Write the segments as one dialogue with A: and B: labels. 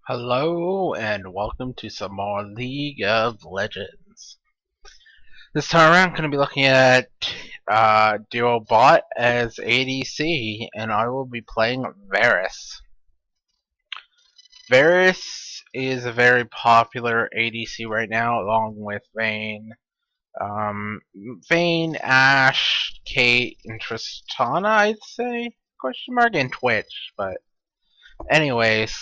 A: Hello and welcome to some more League of Legends. This time around I'm going to be looking at Duo Bot as ADC, and I will be playing Varus. Varus is a very popular ADC right now, along with Vayne. Vayne, Ashe, Kate, and Tristana, I'd say? Question mark, and Twitch, but anyways,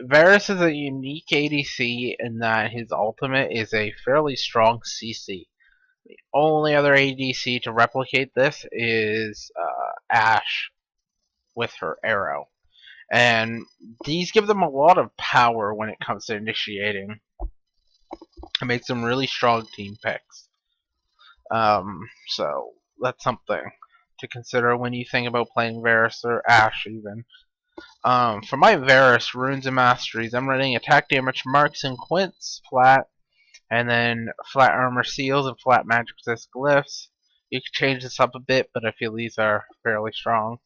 A: Varus is a unique ADC in that his ultimate is a fairly strong CC. The only other ADC to replicate this is Ashe with her arrow. And these give them a lot of power when it comes to initiating. It makes them really strong team picks. So that's something to consider when you think about playing Varus or Ashe even. For my Varus runes and masteries, I'm running attack damage marks and quints flat, and then flat armor seals and flat magic resist glyphs. You can change this up a bit, but I feel these are fairly strong.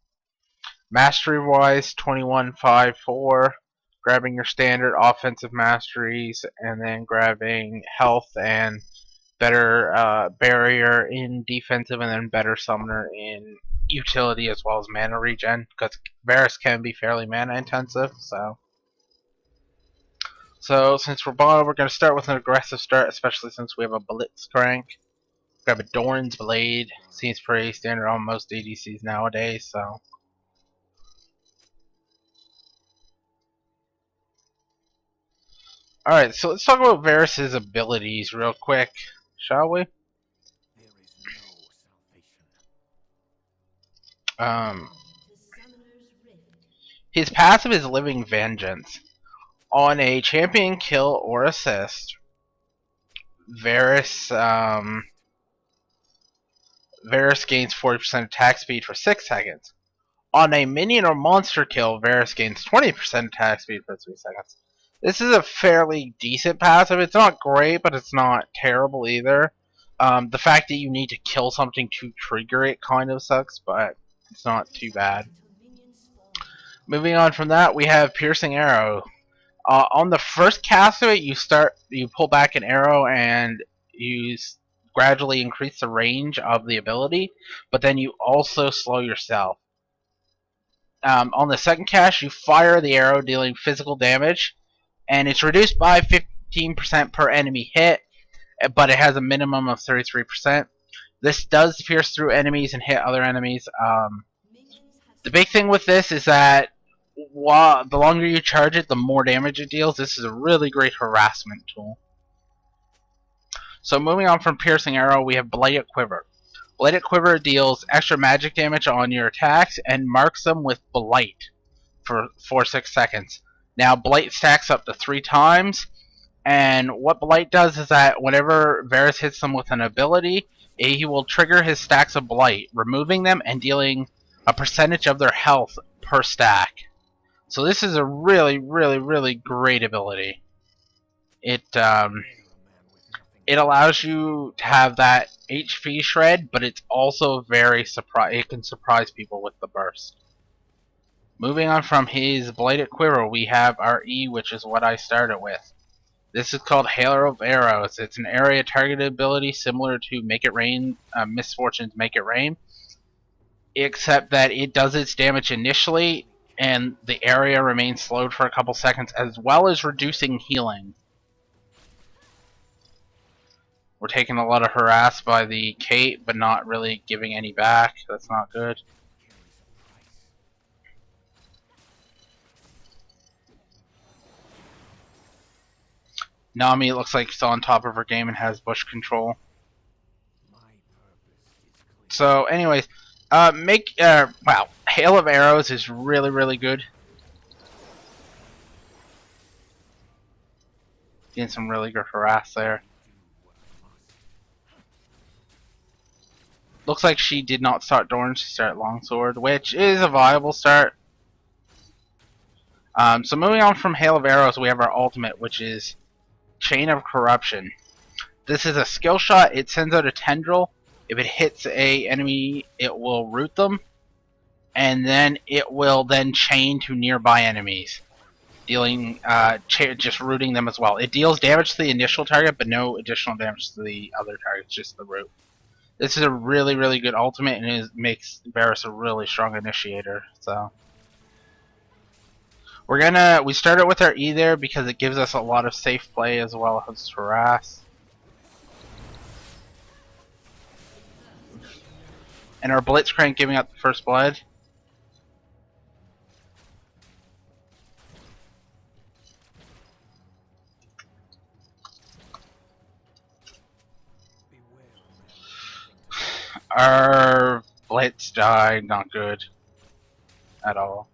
A: Mastery wise, 21, 5, 4. Grabbing your standard offensive masteries, and then grabbing health and better barrier in defensive, and then better summoner in utility, as well as mana regen, because Varus can be fairly mana intensive. So since we're bottom, we're going to start with an aggressive start, especially since we have a Blitzcrank. Grab a Doran's Blade. Seems pretty standard on most ADCs nowadays, so. Alright, so let's talk about Varus' abilities real quick, shall we? His passive is Living Vengeance. On a champion kill or assist, Varus gains 40% attack speed for 6 seconds. On a minion or monster kill, Varus gains 20% attack speed for 3 seconds. This is a fairly decent passive. It's not great, but it's not terrible either. The fact that you need to kill something to trigger it kind of sucks, but it's not too bad. Moving on from that, we have Piercing Arrow. On the first cast of it, you pull back an arrow and you gradually increase the range of the ability, but then you also slow yourself. On the second cast, you fire the arrow, dealing physical damage, and it's reduced by 15% per enemy hit, but it has a minimum of 33%. This does pierce through enemies and hit other enemies. The big thing with this is that the longer you charge it, the more damage it deals. This is a really great harassment tool. So moving on from Piercing Arrow, we have Blighted Quiver. Blighted Quiver deals extra magic damage on your attacks and marks them with Blight for 6 seconds. Now Blight stacks up to 3 times, and what Blight does is that whenever Varus hits them with an ability, he will trigger his stacks of Blight, removing them and dealing a percentage of their health per stack. So this is a really, really, really great ability. It allows you to have that HP shred, but it's also very it can surprise people with the burst. Moving on from his Blighted Quiver, we have our E, which is what I started with. This is called Hail of Arrows. It's an area targeted ability similar to Make It Rain, Misfortune's Make It Rain, except that it does its damage initially, and the area remains slowed for a couple seconds, as well as reducing healing. We're taking a lot of harass by the Kate, but not really giving any back. That's not good. Nami, it looks like, is on top of her game and has bush control. So, anyways, wow, Hail of Arrows is really, really good. Getting some really good harass there. Looks like she did not start Dorn, she started Longsword, which is a viable start. So moving on from Hail of Arrows, we have our ultimate, which is Chain of Corruption. This is a skill shot. It sends out a tendril. If it hits a enemy, it will root them, and then it will then chain to nearby enemies. dealing just rooting them as well. It deals damage to the initial target, but no additional damage to the other targets, just the root. This is a really, really good ultimate, and it makes Varus a really strong initiator. So we started with our E there because it gives us a lot of safe play as well as harass. And our Blitzcrank giving up the first blood. Our Blitz died, not good at all.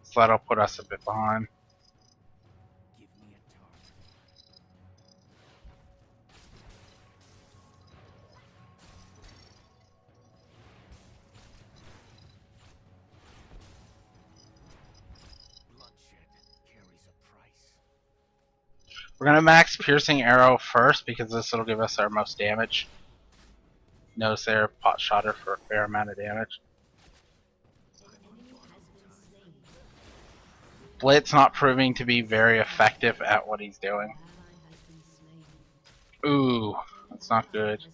A: So that'll put us a bit behind. We're gonna max piercing arrow first because this will give us our most damage. Notice there, pot shotter for a fair amount of damage. Blitz not proving to be very effective at what he's doing. Ooh, that's not good.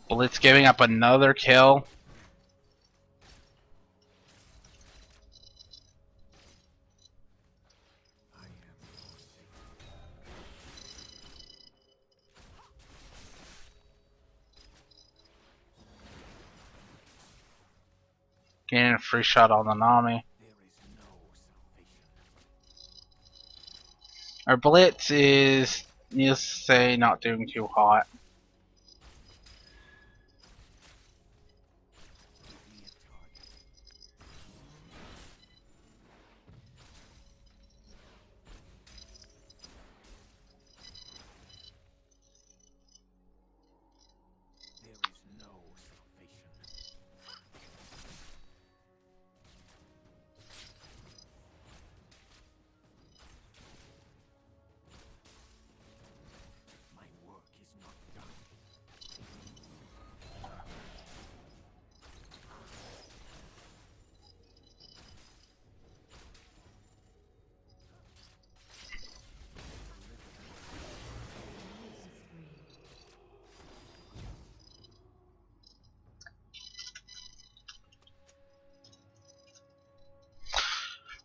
A: Blitz giving up another kill. Getting a free shot on the Nami. Our Blitz is, needless to say, not doing too hot.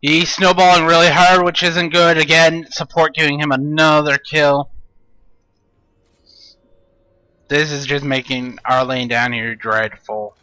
A: He's snowballing really hard, which isn't good. Again, support giving him another kill. This is just making our lane down here dreadful.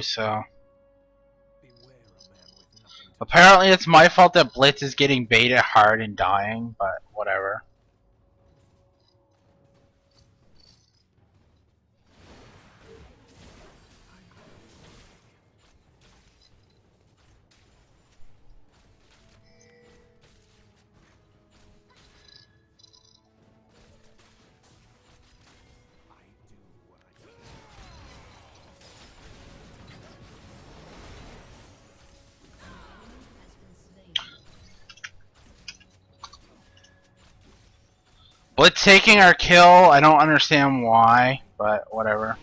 A: So apparently it's my fault that Blitz is getting baited hard and dying, but whatever. Blitz taking our kill, I don't understand why, but whatever.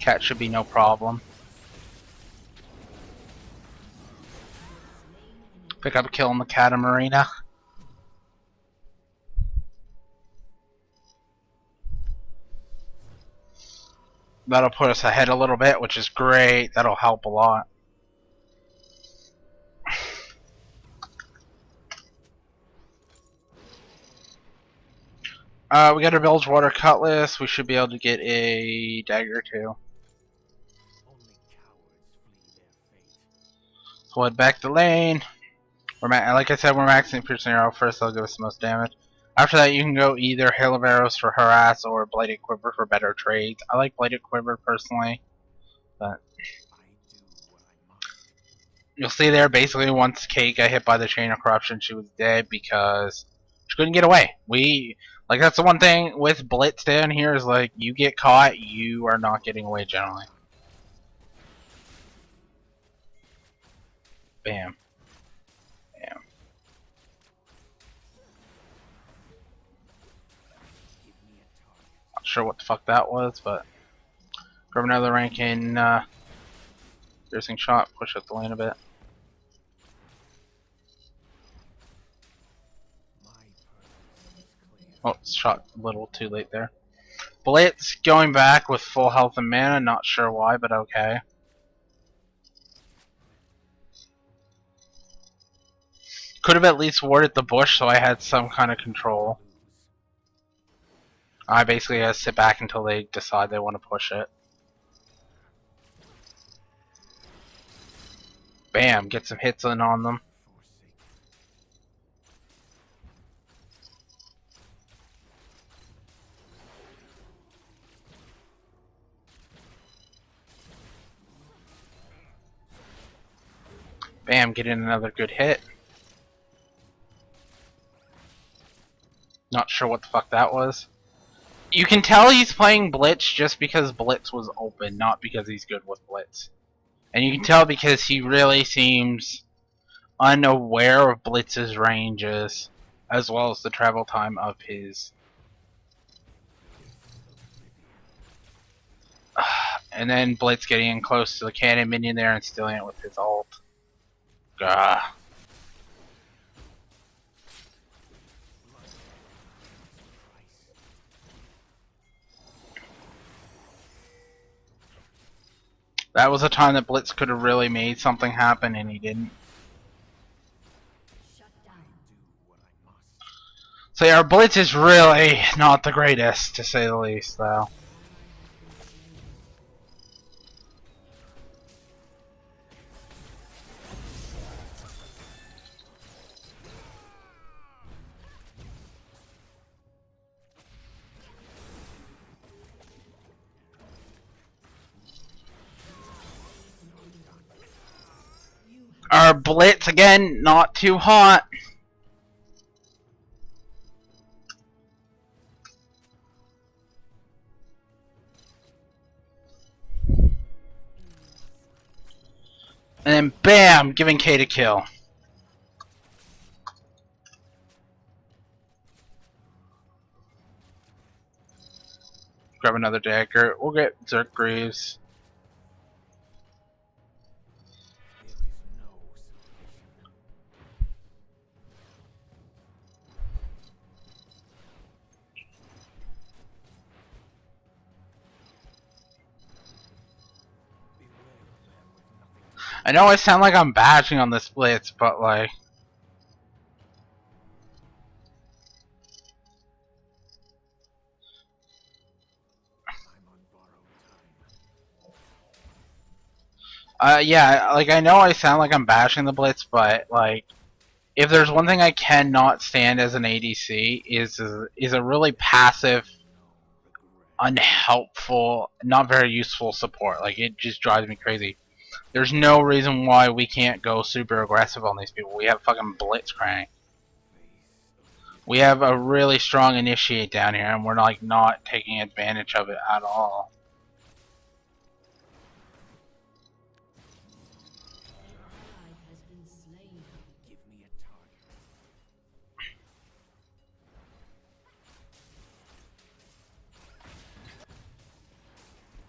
A: Cat should be no problem. Pick up a kill in the Catamarina. That'll put us ahead a little bit, which is great. That'll help a lot. We got a Bilgewater Cutlass. We should be able to get a dagger too. So we'll head back to lane. Like I said, we're maxing Piercing Arrow first. That'll give us the most damage. After that, you can go either Hail of Arrows for Harass or Bladed Quiver for better trades. I like Bladed Quiver personally, but you'll see there basically once Kate got hit by the Chain of Corruption, she was dead because she couldn't get away. Like that's the one thing with Blitz down here is like you get caught, you are not getting away generally. Bam. Bam. Not sure what the fuck that was, but grab another rank in piercing shot, push up the lane a bit. Oh, shot a little too late there. Blitz going back with full health and mana, not sure why, but okay. Could have at least warded the bush so I had some kind of control. I basically had to sit back until they decide they want to push it. Bam, get some hits in on them. Bam, get in another good hit. Not sure what the fuck that was. You can tell he's playing Blitz just because Blitz was open, not because he's good with Blitz. And you can tell because he really seems unaware of Blitz's ranges, as well as the travel time of his. And then Blitz getting in close to the cannon minion there and stealing it with his ult. Gah. That was a time that Blitz could have really made something happen, and he didn't. So yeah, our Blitz is really not the greatest, to say the least, though. Our Blitz, again, not too hot. And then bam, giving Kate a kill. Grab another dagger. We'll get Zerk Greaves. I know I sound like I'm bashing on this Blitz, but like... yeah, like I know I sound like I'm bashing the Blitz, but like... If there's one thing I cannot stand as an ADC is a really passive, unhelpful, not very useful support. Like it just drives me crazy. There's no reason why we can't go super aggressive on these people. We have fucking Blitzcrank. We have a really strong initiate down here, and we're like not taking advantage of it at all.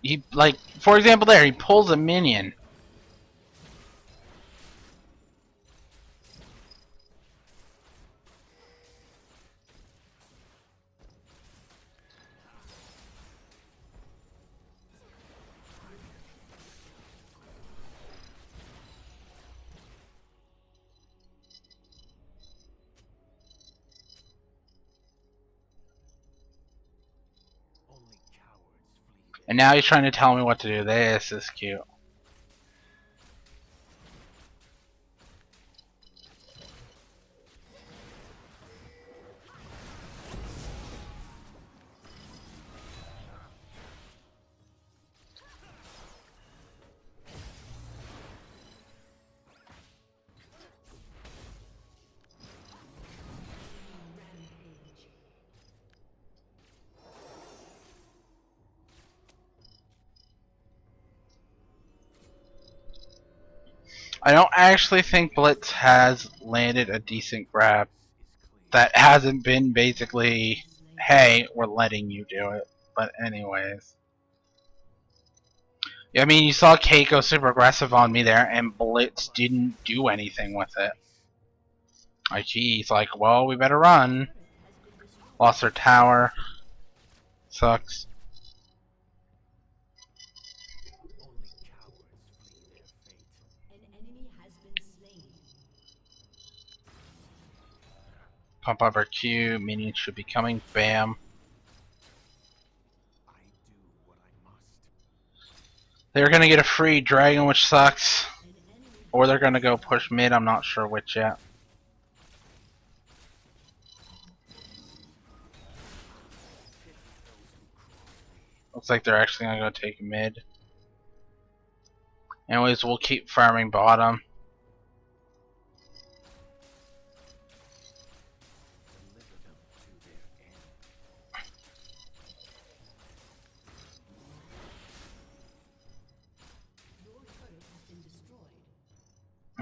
A: he, like, for example there, he pulls a minion. And now he's trying to tell me what to do. This is cute. I don't actually think Blitz has landed a decent grab that hasn't been basically, hey, we're letting you do it. But anyways. Yeah, I mean, you saw Keiko super aggressive on me there, and Blitz didn't do anything with it. Like, he's like, well, we better run. Lost our tower. Sucks. Pump up our Q, minions should be coming, bam. They're gonna get a free dragon, which sucks. Or they're gonna go push mid, I'm not sure which yet. Looks like they're actually gonna go take mid. Anyways, we'll keep farming bottom.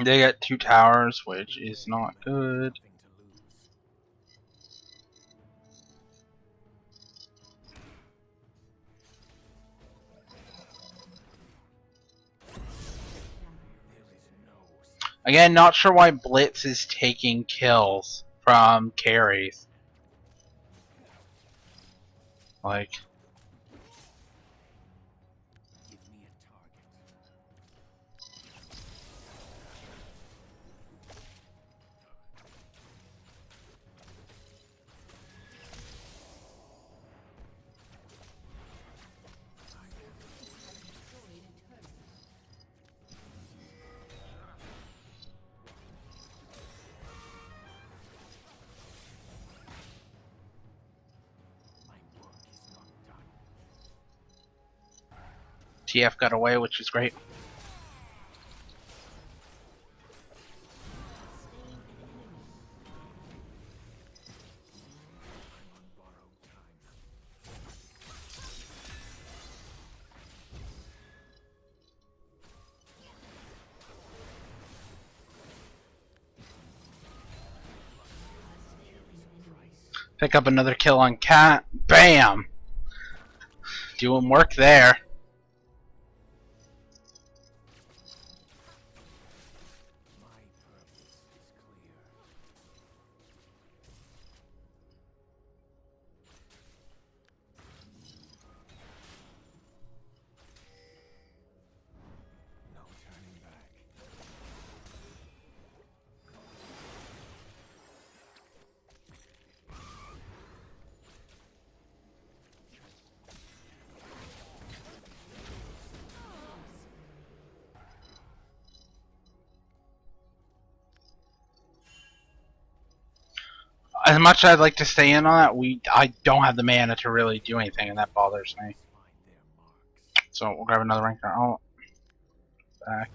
A: They got 2 towers, which is not good. Again, not sure why Blitz is taking kills from carries. Like... TF got away, which is great. Pick up another kill on Cat. Bam! Doing work there. As much as I'd like to stay in on that, I don't have the mana to really do anything, and that bothers me. So we'll grab another ranker. Oh, back.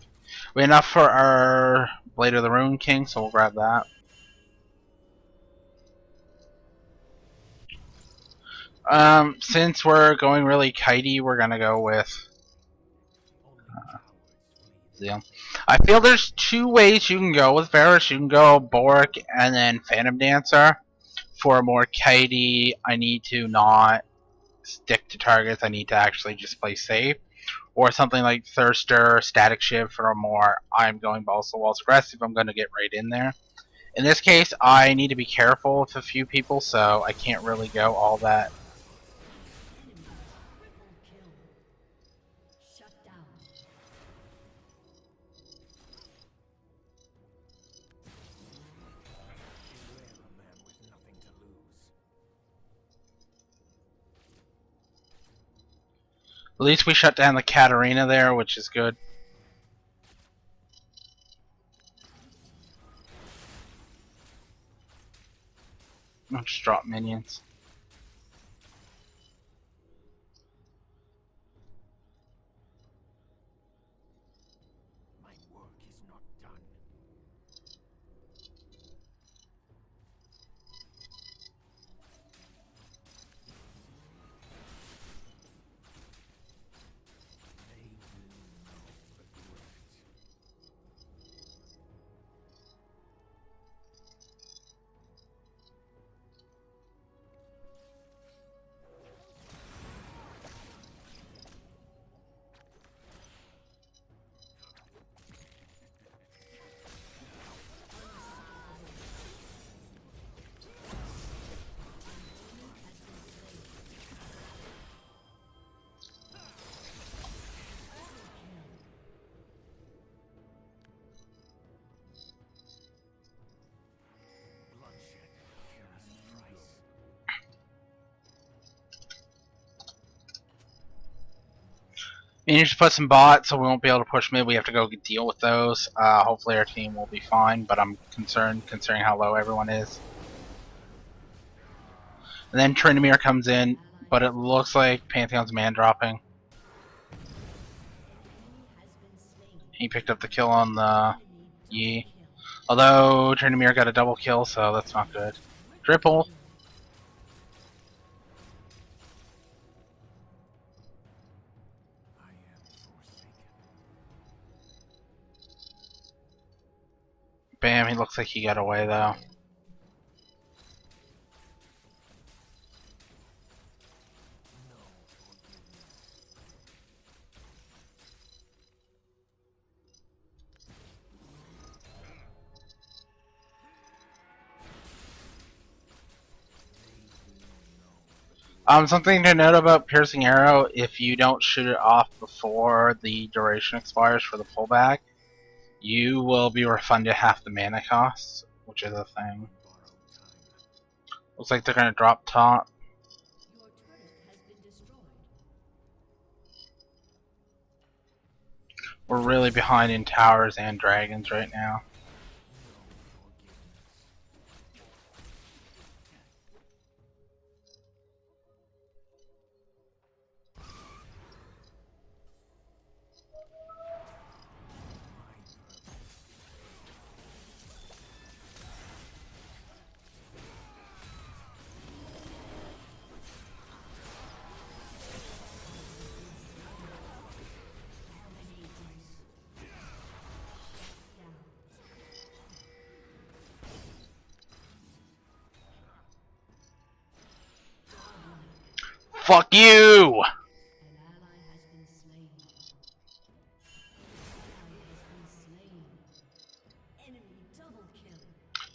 A: We have enough for our Blade of the Rune King, so we'll grab that. Since we're going really kitey, we're gonna go with Zeal. I feel there's 2 ways you can go with Varus. You can go Boric and then Phantom Dancer. For a more kitey, I need to not stick to targets, I need to actually just play safe. Or something like Thirster, Static Shift, or more, I'm going balls to walls aggressive. I'm going to get right in there. In this case, I need to be careful with a few people, so I can't really go all that. At least we shut down the Katarina there, which is good. I'll just drop minions.
B: My work is not done.
A: We need to put some bots, so we won't be able to push mid. We have to go deal with those. Hopefully our team will be fine, but I'm concerned considering how low everyone is. And then Tryndamere comes in, but it looks like Pantheon's man dropping. He picked up the kill on the Yi. Although Tryndamere got a double kill, so that's not good. Triple. Bam, he looks like he got away though. Something to note about Piercing Arrow, if you don't shoot it off before the duration expires for the pullback, you will be refunded half the mana costs, which is a thing. Looks like they're gonna drop top. We're really behind in towers and dragons right now. Fuck you!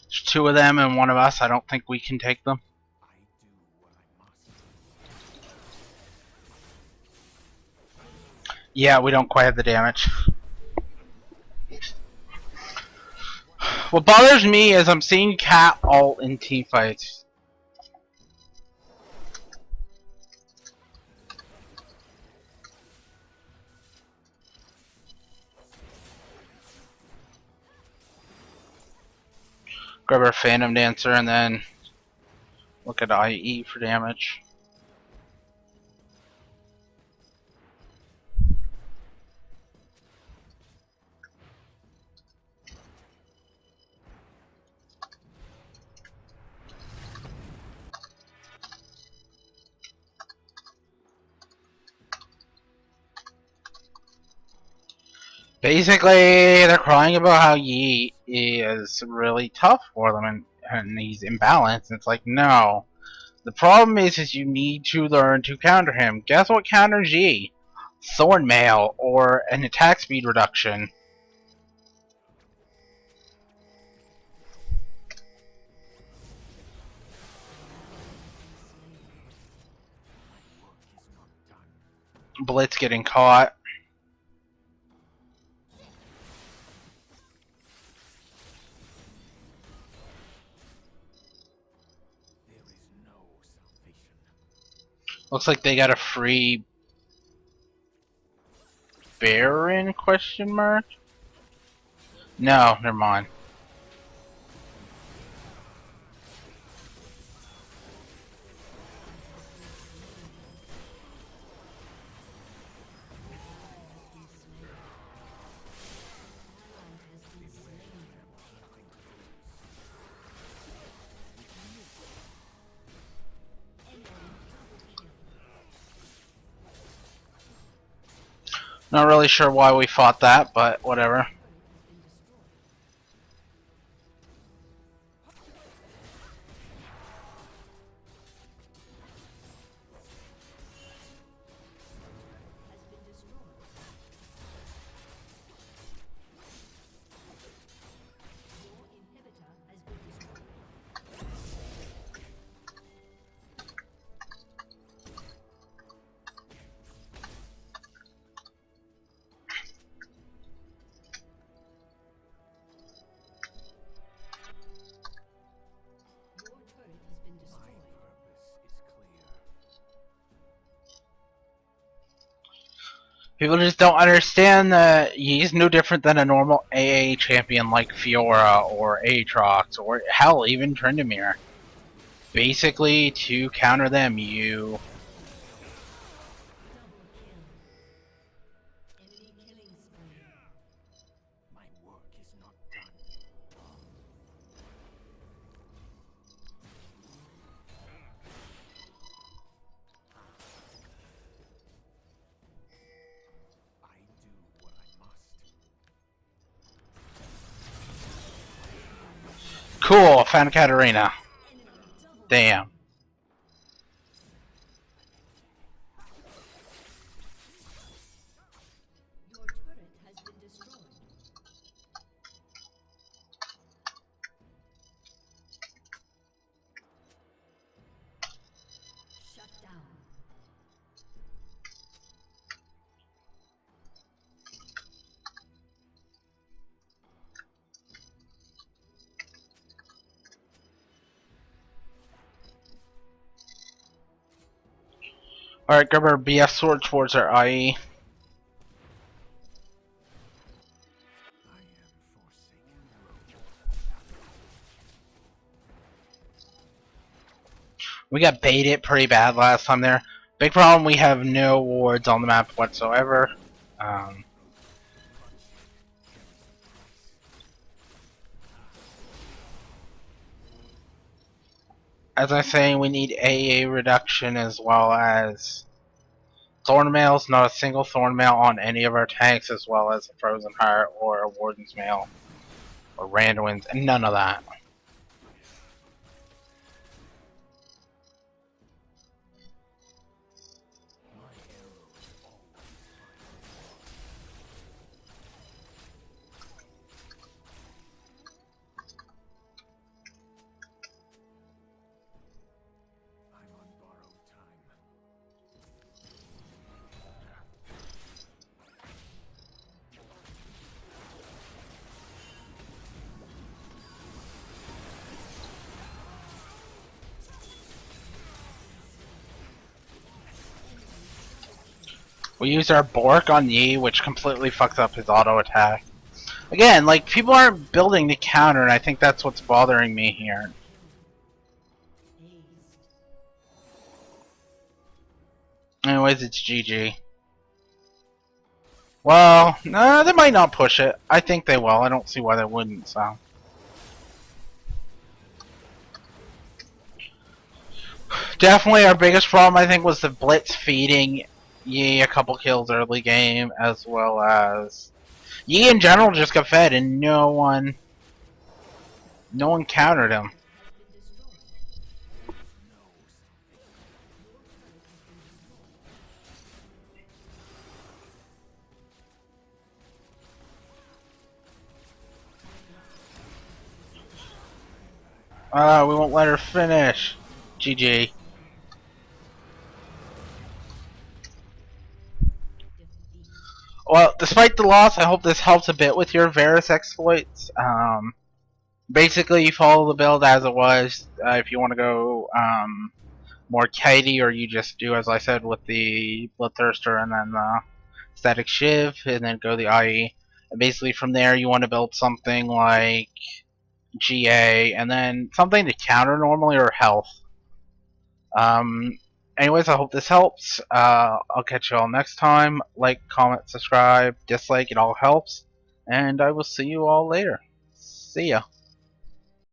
A: There's two of them and one of us. I don't think we can take them. Yeah, we don't quite have the damage. What bothers me is I'm seeing Cat ult in teamfights. Grab our Phantom Dancer and then look at IE for damage. Basically, they're crying about how Yi is really tough for them and he's imbalanced. And it's like, no. The problem is you need to learn to counter him. Guess what counters Yi? Thorn Mail or an attack speed reduction. Blitz getting caught. Looks like they got a free Baron question mark? No, never mind. Not really sure why we fought that, but whatever. People just don't understand that he's no different than a normal AA champion like Fiora or Aatrox or hell, even Tryndamere. Basically, to counter them, you
B: My work is not done. I do what I must.
A: cool. Found Katarina. Damn.
C: Your turret has been destroyed. Shut down.
A: Alright, grab our BS sword towards our IE.
B: I am forsaken.
A: We got baited pretty bad last time there. Big problem, we have no wards on the map whatsoever. As I was saying, we need AA reduction as well as Thorn Mails, not a single Thorn Mail on any of our tanks, as well as a Frozen Heart or a Warden's Mail or Randuin's, and none of that.
B: I'm on borrowed time.
A: We used our Bork on Yi, which completely fucks up his auto attack. Again, like, people aren't building to counter, and I think that's what's bothering me here. Anyways, it's GG. Well, no, they might not push it. I think they will. I don't see why they wouldn't, so. Definitely our biggest problem, I think, was the Blitz feeding Yi a couple kills early game, as well as Yi in general just got fed, and no one countered him. We won't let her finish. GG.
C: Defeat.
A: Well, despite the loss, I hope this helps a bit with your Varus exploits. Basically, you follow the build as it was. If you want to go more kitey, or you just do as I said with the Bloodthirster and then the Static Shiv, and then go the IE. And basically, from there, you want to build something like GA, and then something to counter normally, or health. Anyways, I hope this helps. I'll catch you all next time. Like, comment, subscribe, dislike, it all helps. And I will see you all later. See ya.